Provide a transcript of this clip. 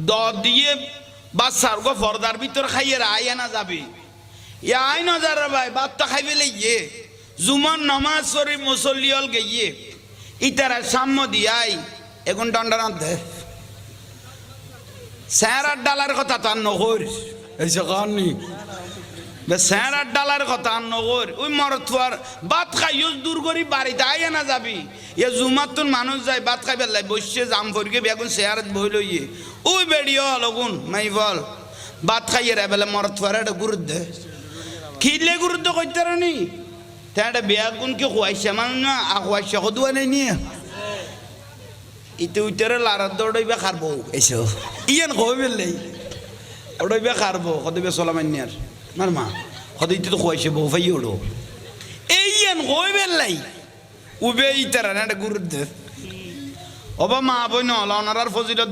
দ দিয়ে বাচ্চার গো পর্দার ভিতর খাইয়ে আয় না যাবে ইয়া আই নজার ভাই বাচ্চা খাইবে লইয়ে জুমান নমাজ শরীফ মুসল্লি হল গিয়ে ইতারা সাম্য দিয়াই এখন দণ্ডনা দে স্যার ডালার কথা তার নগর এই কারণে স্যার ডালার কথা নগর ওই মরথুয়ার ভাত খাইও দূর করি বাড়িতে আইয়া না যাবি এ জুমার তোর মানুষ যায় ভাত খাই বেলাই বসে জাম ফরিকে বেগুন চেয়ার বই লইয়ে ওই বেড়িও লগুন মাই বল ভাত খাইয়ে রে বেলে মরথুয়ার একটা গুরুত্ব খিলে গুরুত্ব করতে নি একটা বেগুন কি খুয়াইছে মানুষ না খুয়াইছে সদুয়া নেই নিয়ে ইতে উইটারে লারার দৌড়াইবে খারবো এসো ইয়ান কবে বেললেই ওড়াইবে খারবো কদবে সোলামান্যার মার মা কত ইতে তো খুয়াইছে বউ ফাই ওড়ো এই ইয়ান কবে বেললাই উবে ইতারা না একটা গুরুত্ব অবা মা বই নলা ওনার ফজিলত